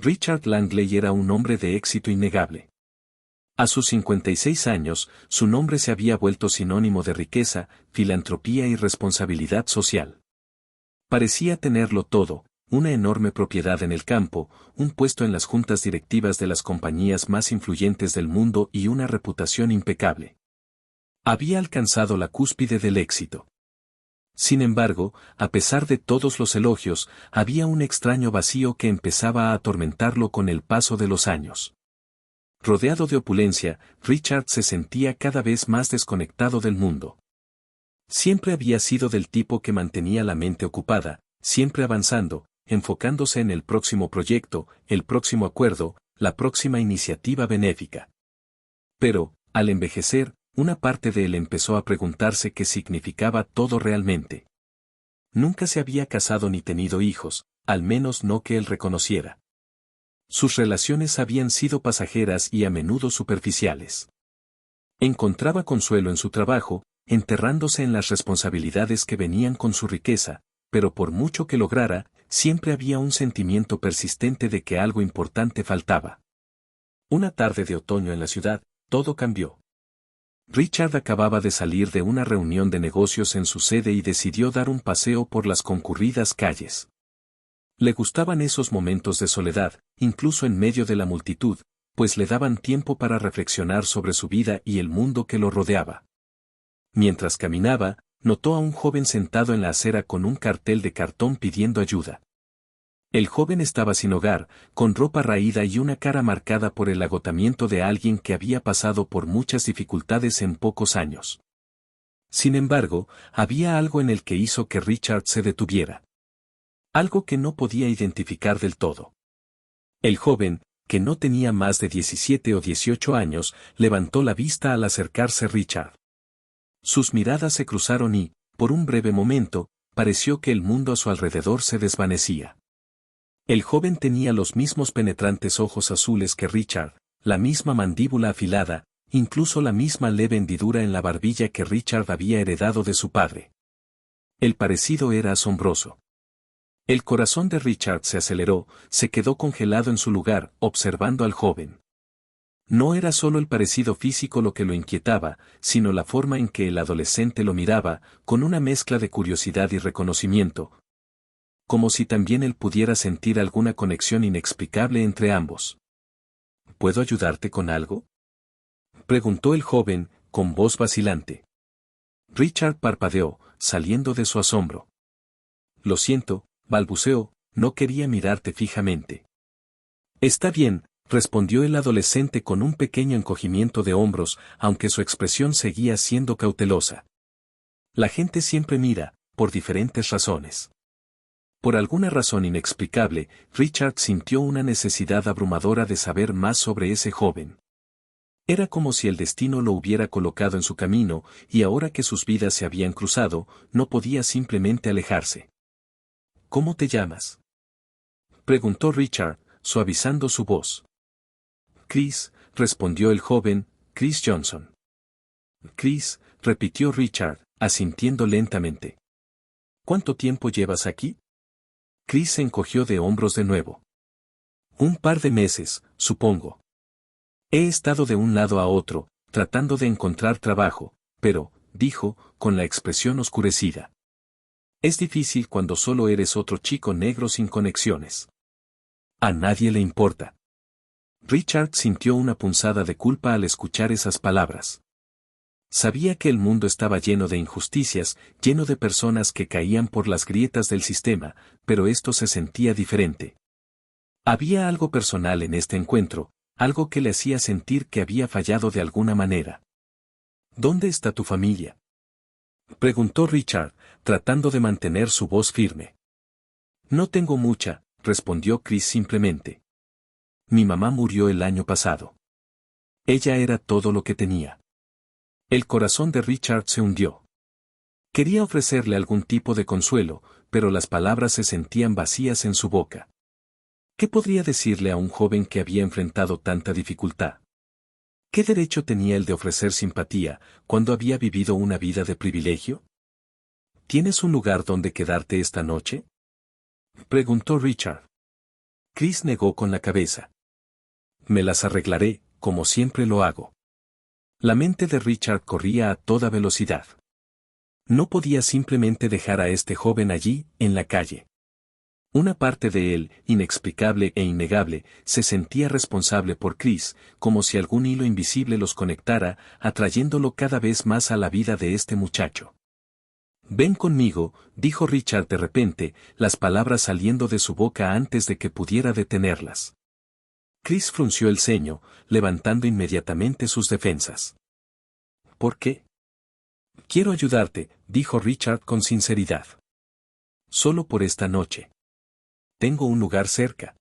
Richard Langley era un hombre de éxito innegable. A sus 56 años, su nombre se había vuelto sinónimo de riqueza, filantropía y responsabilidad social. Parecía tenerlo todo, una enorme propiedad en el campo, un puesto en las juntas directivas de las compañías más influyentes del mundo y una reputación impecable. Había alcanzado la cúspide del éxito. Sin embargo, a pesar de todos los elogios, había un extraño vacío que empezaba a atormentarlo con el paso de los años. Rodeado de opulencia, Richard se sentía cada vez más desconectado del mundo. Siempre había sido del tipo que mantenía la mente ocupada, siempre avanzando, enfocándose en el próximo proyecto, el próximo acuerdo, la próxima iniciativa benéfica. Pero, al envejecer, una parte de él empezó a preguntarse qué significaba todo realmente. Nunca se había casado ni tenido hijos, al menos no que él reconociera. Sus relaciones habían sido pasajeras y a menudo superficiales. Encontraba consuelo en su trabajo, enterrándose en las responsabilidades que venían con su riqueza, pero por mucho que lograra, siempre había un sentimiento persistente de que algo importante faltaba. Una tarde de otoño en la ciudad, todo cambió. Richard acababa de salir de una reunión de negocios en su sede y decidió dar un paseo por las concurridas calles. Le gustaban esos momentos de soledad, incluso en medio de la multitud, pues le daban tiempo para reflexionar sobre su vida y el mundo que lo rodeaba. Mientras caminaba, notó a un joven sentado en la acera con un cartel de cartón pidiendo ayuda. El joven estaba sin hogar, con ropa raída y una cara marcada por el agotamiento de alguien que había pasado por muchas dificultades en pocos años. Sin embargo, había algo en el que hizo que Richard se detuviera. Algo que no podía identificar del todo. El joven, que no tenía más de 17 o 18 años, levantó la vista al acercarse Richard. Sus miradas se cruzaron y, por un breve momento, pareció que el mundo a su alrededor se desvanecía. El joven tenía los mismos penetrantes ojos azules que Richard, la misma mandíbula afilada, incluso la misma leve hendidura en la barbilla que Richard había heredado de su padre. El parecido era asombroso. El corazón de Richard se aceleró, se quedó congelado en su lugar, observando al joven. No era solo el parecido físico lo que lo inquietaba, sino la forma en que el adolescente lo miraba, con una mezcla de curiosidad y reconocimiento, como si también él pudiera sentir alguna conexión inexplicable entre ambos. ¿Puedo ayudarte con algo?, preguntó el joven, con voz vacilante. Richard parpadeó, saliendo de su asombro. Lo siento, balbuceó, no quería mirarte fijamente. Está bien, respondió el adolescente con un pequeño encogimiento de hombros, aunque su expresión seguía siendo cautelosa. La gente siempre mira, por diferentes razones. Por alguna razón inexplicable, Richard sintió una necesidad abrumadora de saber más sobre ese joven. Era como si el destino lo hubiera colocado en su camino, y ahora que sus vidas se habían cruzado, no podía simplemente alejarse. ¿Cómo te llamas?, preguntó Richard, suavizando su voz. Chris, respondió el joven, Chris Johnson. Chris, repitió Richard, asintiendo lentamente. ¿Cuánto tiempo llevas aquí? Chris se encogió de hombros de nuevo. Un par de meses, supongo. He estado de un lado a otro, tratando de encontrar trabajo, pero, dijo, con la expresión oscurecida. Es difícil cuando solo eres otro chico negro sin conexiones. A nadie le importa. Richard sintió una punzada de culpa al escuchar esas palabras. Sabía que el mundo estaba lleno de injusticias, lleno de personas que caían por las grietas del sistema, pero esto se sentía diferente. Había algo personal en este encuentro, algo que le hacía sentir que había fallado de alguna manera. ¿Dónde está tu familia?, preguntó Richard, tratando de mantener su voz firme. No tengo mucha, respondió Chris simplemente. Mi mamá murió el año pasado. Ella era todo lo que tenía. El corazón de Richard se hundió. Quería ofrecerle algún tipo de consuelo, pero las palabras se sentían vacías en su boca. ¿Qué podría decirle a un joven que había enfrentado tanta dificultad? ¿Qué derecho tenía él de ofrecer simpatía, cuando había vivido una vida de privilegio? ¿Tienes un lugar donde quedarte esta noche?, preguntó Richard. Chris negó con la cabeza. Me las arreglaré, como siempre lo hago. La mente de Richard corría a toda velocidad. No podía simplemente dejar a este joven allí, en la calle. Una parte de él, inexplicable e innegable, se sentía responsable por Chris, como si algún hilo invisible los conectara, atrayéndolo cada vez más a la vida de este muchacho. Ven conmigo, dijo Richard de repente, las palabras saliendo de su boca antes de que pudiera detenerlas. Chris frunció el ceño, levantando inmediatamente sus defensas. ¿Por qué? Quiero ayudarte, dijo Richard con sinceridad. Solo por esta noche. Tengo un lugar cerca.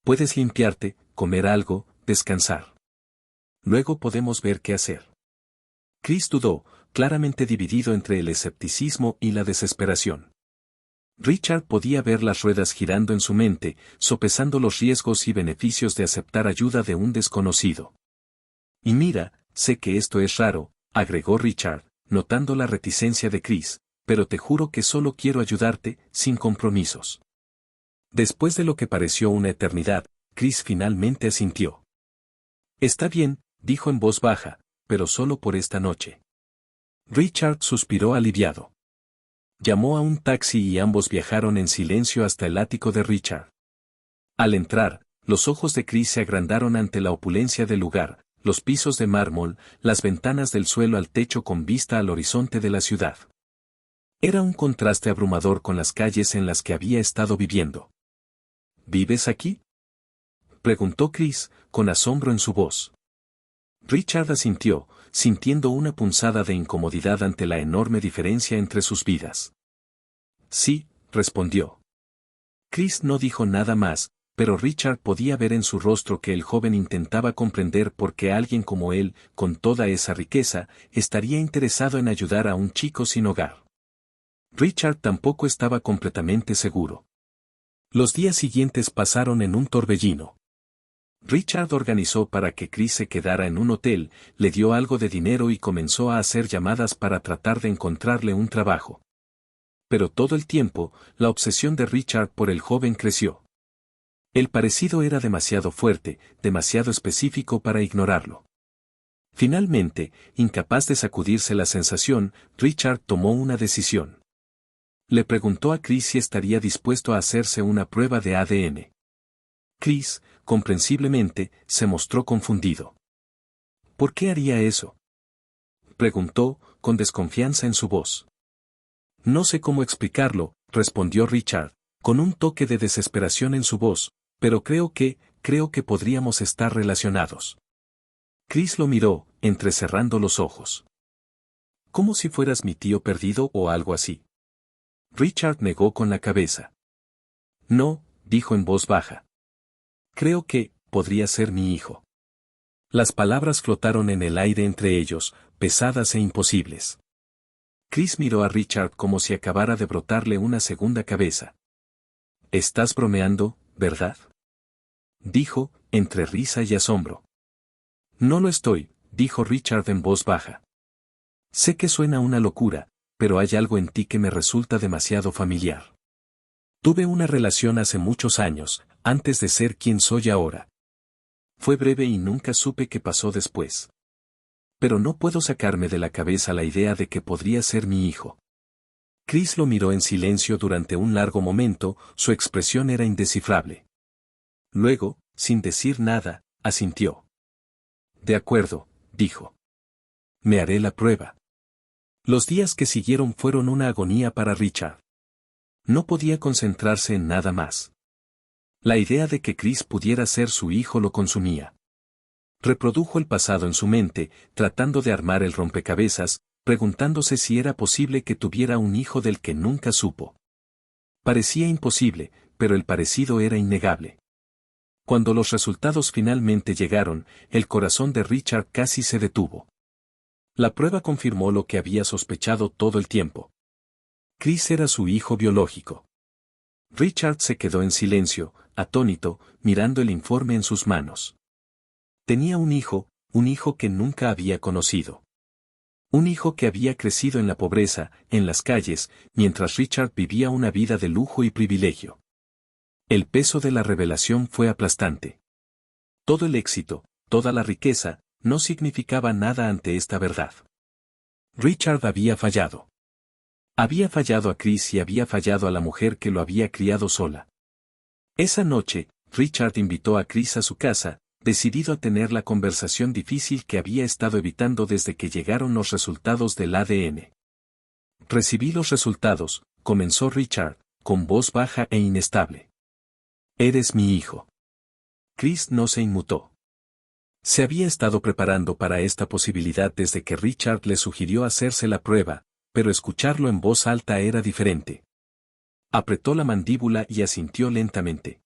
Puedes limpiarte, comer algo, descansar. Luego podemos ver qué hacer. Chris dudó, claramente dividido entre el escepticismo y la desesperación. Richard podía ver las ruedas girando en su mente, sopesando los riesgos y beneficios de aceptar ayuda de un desconocido. Y mira, sé que esto es raro, agregó Richard, notando la reticencia de Chris, pero te juro que solo quiero ayudarte, sin compromisos. Después de lo que pareció una eternidad, Chris finalmente asintió. Está bien, dijo en voz baja, pero solo por esta noche. Richard suspiró aliviado. Llamó a un taxi y ambos viajaron en silencio hasta el ático de Richard. Al entrar, los ojos de Chris se agrandaron ante la opulencia del lugar, los pisos de mármol, las ventanas del suelo al techo con vista al horizonte de la ciudad. Era un contraste abrumador con las calles en las que había estado viviendo. ¿Vives aquí?, preguntó Chris, con asombro en su voz. Richard asintió, sintiendo una punzada de incomodidad ante la enorme diferencia entre sus vidas. Sí, respondió. Chris no dijo nada más, pero Richard podía ver en su rostro que el joven intentaba comprender por qué alguien como él, con toda esa riqueza, estaría interesado en ayudar a un chico sin hogar. Richard tampoco estaba completamente seguro. Los días siguientes pasaron en un torbellino. Richard organizó para que Chris se quedara en un hotel, le dio algo de dinero y comenzó a hacer llamadas para tratar de encontrarle un trabajo. Pero todo el tiempo, la obsesión de Richard por el joven creció. El parecido era demasiado fuerte, demasiado específico para ignorarlo. Finalmente, incapaz de sacudirse la sensación, Richard tomó una decisión. Le preguntó a Chris si estaría dispuesto a hacerse una prueba de ADN. Chris, comprensiblemente, se mostró confundido. ¿Por qué haría eso?, preguntó, con desconfianza en su voz. No sé cómo explicarlo, respondió Richard, con un toque de desesperación en su voz, pero creo que podríamos estar relacionados. Chris lo miró, entrecerrando los ojos. Como si fueras mi tío perdido o algo así. Richard negó con la cabeza. No, dijo en voz baja. Creo que podría ser mi hijo. Las palabras flotaron en el aire entre ellos, pesadas e imposibles. Chris miró a Richard como si acabara de brotarle una segunda cabeza. Estás bromeando, ¿verdad?, dijo, entre risa y asombro. No lo estoy, dijo Richard en voz baja. Sé que suena una locura, pero hay algo en ti que me resulta demasiado familiar. Tuve una relación hace muchos años, antes de ser quien soy ahora. Fue breve y nunca supe qué pasó después. Pero no puedo sacarme de la cabeza la idea de que podría ser mi hijo. Chris lo miró en silencio durante un largo momento, su expresión era indescifrable. Luego, sin decir nada, asintió. De acuerdo, dijo. Me haré la prueba. Los días que siguieron fueron una agonía para Richard. No podía concentrarse en nada más. La idea de que Chris pudiera ser su hijo lo consumía. Reprodujo el pasado en su mente, tratando de armar el rompecabezas, preguntándose si era posible que tuviera un hijo del que nunca supo. Parecía imposible, pero el parecido era innegable. Cuando los resultados finalmente llegaron, el corazón de Richard casi se detuvo. La prueba confirmó lo que había sospechado todo el tiempo. Chris era su hijo biológico. Richard se quedó en silencio, atónito, mirando el informe en sus manos. Tenía un hijo que nunca había conocido. Un hijo que había crecido en la pobreza, en las calles, mientras Richard vivía una vida de lujo y privilegio. El peso de la revelación fue aplastante. Todo el éxito, toda la riqueza, no significaba nada ante esta verdad. Richard había fallado. Había fallado a Chris y había fallado a la mujer que lo había criado sola. Esa noche, Richard invitó a Chris a su casa, decidido a tener la conversación difícil que había estado evitando desde que llegaron los resultados del ADN. Recibí los resultados, comenzó Richard, con voz baja e inestable. Eres mi hijo. Chris no se inmutó. Se había estado preparando para esta posibilidad desde que Richard le sugirió hacerse la prueba, pero escucharlo en voz alta era diferente. Apretó la mandíbula y asintió lentamente.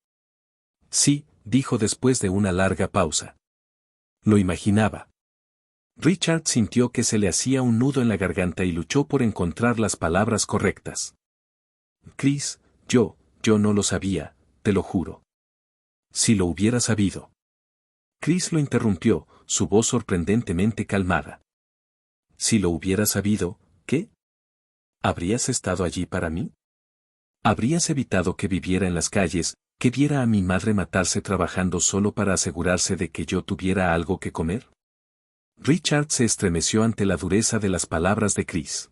Sí, dijo después de una larga pausa. Lo imaginaba. Richard sintió que se le hacía un nudo en la garganta y luchó por encontrar las palabras correctas. Chris, yo no lo sabía, te lo juro. Si lo hubiera sabido. Chris lo interrumpió, su voz sorprendentemente calmada. Si lo hubiera sabido, ¿qué? ¿Habrías estado allí para mí? ¿Habrías evitado que viviera en las calles, que viera a mi madre matarse trabajando solo para asegurarse de que yo tuviera algo que comer? Richard se estremeció ante la dureza de las palabras de Chris.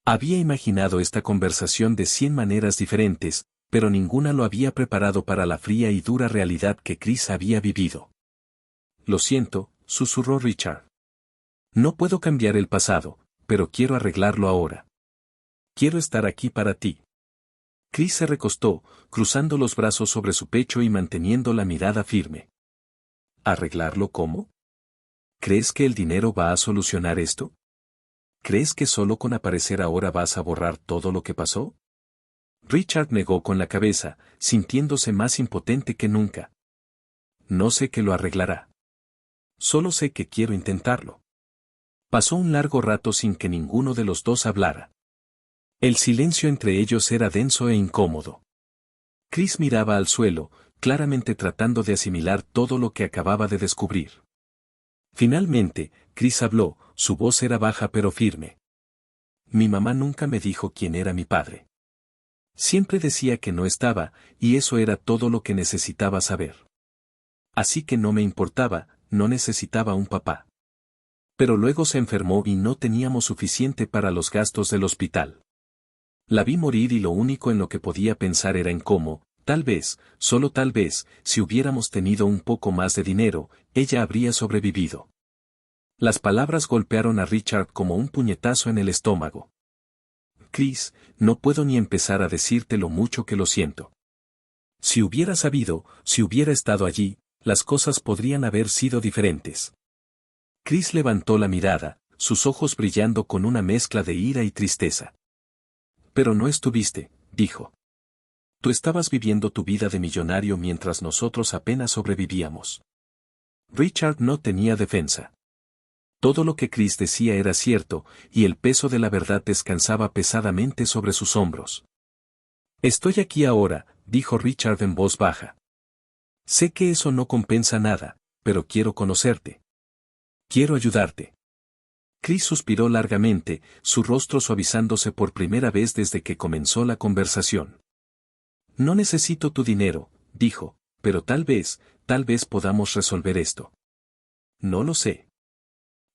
Había imaginado esta conversación de 100 maneras diferentes, pero ninguna lo había preparado para la fría y dura realidad que Chris había vivido. Lo siento, susurró Richard. No puedo cambiar el pasado, pero quiero arreglarlo ahora. Quiero estar aquí para ti. Chris se recostó, cruzando los brazos sobre su pecho y manteniendo la mirada firme. ¿Arreglarlo cómo? ¿Crees que el dinero va a solucionar esto? ¿Crees que solo con aparecer ahora vas a borrar todo lo que pasó? Richard negó con la cabeza, sintiéndose más impotente que nunca. No sé que lo arreglará. Solo sé que quiero intentarlo. Pasó un largo rato sin que ninguno de los dos hablara. El silencio entre ellos era denso e incómodo. Chris miraba al suelo, claramente tratando de asimilar todo lo que acababa de descubrir. Finalmente, Chris habló, su voz era baja pero firme. Mi mamá nunca me dijo quién era mi padre. Siempre decía que no estaba, y eso era todo lo que necesitaba saber. Así que no me importaba, no necesitaba un papá. Pero luego se enfermó y no teníamos suficiente para los gastos del hospital. La vi morir y lo único en lo que podía pensar era en cómo, tal vez, solo tal vez, si hubiéramos tenido un poco más de dinero, ella habría sobrevivido. Las palabras golpearon a Richard como un puñetazo en el estómago. Chris, no puedo ni empezar a decirte lo mucho que lo siento. Si hubiera sabido, si hubiera estado allí, las cosas podrían haber sido diferentes. Chris levantó la mirada, sus ojos brillando con una mezcla de ira y tristeza. Pero no estuviste, dijo. Tú estabas viviendo tu vida de millonario mientras nosotros apenas sobrevivíamos. Richard no tenía defensa. Todo lo que Chris decía era cierto, y el peso de la verdad descansaba pesadamente sobre sus hombros. Estoy aquí ahora, dijo Richard en voz baja. Sé que eso no compensa nada, pero quiero conocerte. Quiero ayudarte. Chris suspiró largamente, su rostro suavizándose por primera vez desde que comenzó la conversación. No necesito tu dinero, dijo, pero tal vez podamos resolver esto. No lo sé.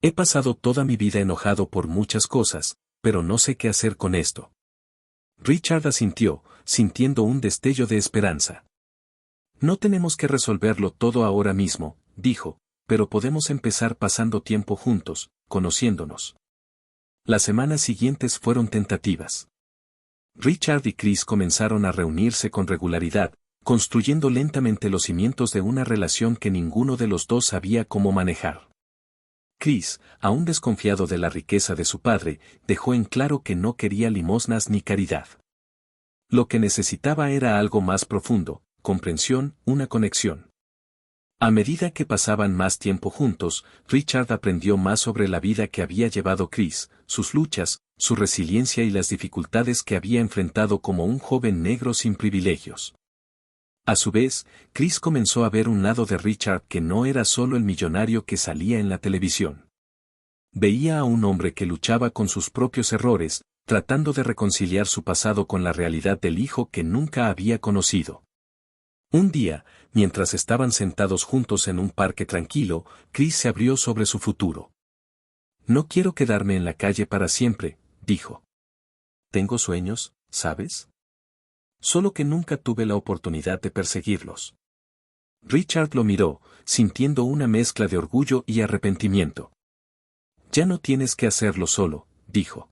He pasado toda mi vida enojado por muchas cosas, pero no sé qué hacer con esto. Richard asintió, sintiendo un destello de esperanza. No tenemos que resolverlo todo ahora mismo, dijo, pero podemos empezar pasando tiempo juntos, conociéndonos. Las semanas siguientes fueron tentativas. Richard y Chris comenzaron a reunirse con regularidad, construyendo lentamente los cimientos de una relación que ninguno de los dos sabía cómo manejar. Chris, aún desconfiado de la riqueza de su padre, dejó en claro que no quería limosnas ni caridad. Lo que necesitaba era algo más profundo, comprensión, una conexión. A medida que pasaban más tiempo juntos, Richard aprendió más sobre la vida que había llevado Chris, sus luchas, su resiliencia y las dificultades que había enfrentado como un joven negro sin privilegios. A su vez, Chris comenzó a ver un lado de Richard que no era solo el millonario que salía en la televisión. Veía a un hombre que luchaba con sus propios errores, tratando de reconciliar su pasado con la realidad del hijo que nunca había conocido. Un día, mientras estaban sentados juntos en un parque tranquilo, Chris se abrió sobre su futuro. No quiero quedarme en la calle para siempre, dijo. Tengo sueños, ¿sabes? Solo que nunca tuve la oportunidad de perseguirlos. Richard lo miró, sintiendo una mezcla de orgullo y arrepentimiento. Ya no tienes que hacerlo solo, dijo.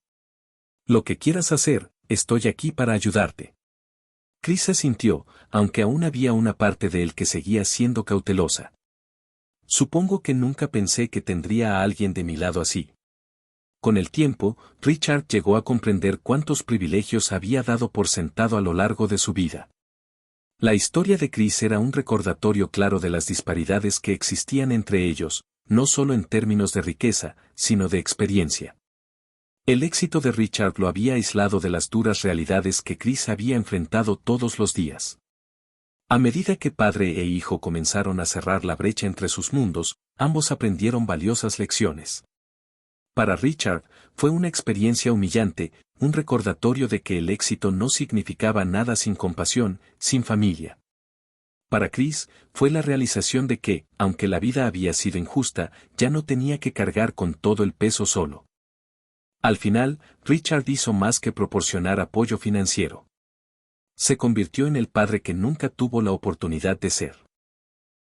Lo que quieras hacer, estoy aquí para ayudarte. Chris se sintió, aunque aún había una parte de él que seguía siendo cautelosa. Supongo que nunca pensé que tendría a alguien de mi lado así. Con el tiempo, Richard llegó a comprender cuántos privilegios había dado por sentado a lo largo de su vida. La historia de Chris era un recordatorio claro de las disparidades que existían entre ellos, no solo en términos de riqueza, sino de experiencia. El éxito de Richard lo había aislado de las duras realidades que Chris había enfrentado todos los días. A medida que padre e hijo comenzaron a cerrar la brecha entre sus mundos, ambos aprendieron valiosas lecciones. Para Richard, fue una experiencia humillante, un recordatorio de que el éxito no significaba nada sin compasión, sin familia. Para Chris, fue la realización de que, aunque la vida había sido injusta, ya no tenía que cargar con todo el peso solo. Al final, Richard hizo más que proporcionar apoyo financiero. Se convirtió en el padre que nunca tuvo la oportunidad de ser.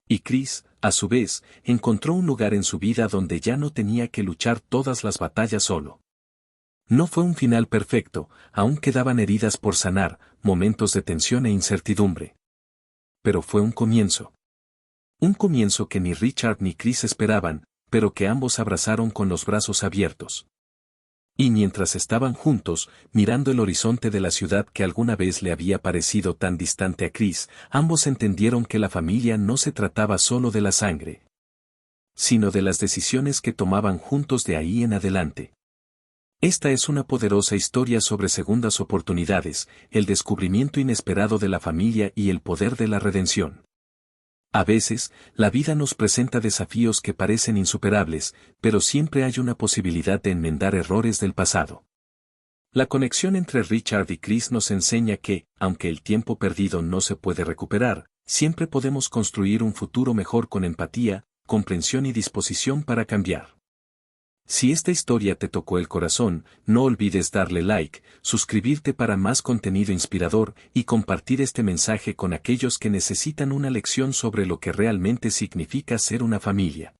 Y Chris, a su vez, encontró un lugar en su vida donde ya no tenía que luchar todas las batallas solo. No fue un final perfecto, aún quedaban heridas por sanar, momentos de tensión e incertidumbre. Pero fue un comienzo. Un comienzo que ni Richard ni Chris esperaban, pero que ambos abrazaron con los brazos abiertos. Y mientras estaban juntos, mirando el horizonte de la ciudad que alguna vez le había parecido tan distante a Chris, ambos entendieron que la familia no se trataba solo de la sangre, sino de las decisiones que tomaban juntos de ahí en adelante. Esta es una poderosa historia sobre segundas oportunidades, el descubrimiento inesperado de la familia y el poder de la redención. A veces, la vida nos presenta desafíos que parecen insuperables, pero siempre hay una posibilidad de enmendar errores del pasado. La conexión entre Richard y Chris nos enseña que, aunque el tiempo perdido no se puede recuperar, siempre podemos construir un futuro mejor con empatía, comprensión y disposición para cambiar. Si esta historia te tocó el corazón, no olvides darle like, suscribirte para más contenido inspirador y compartir este mensaje con aquellos que necesitan una lección sobre lo que realmente significa ser una familia.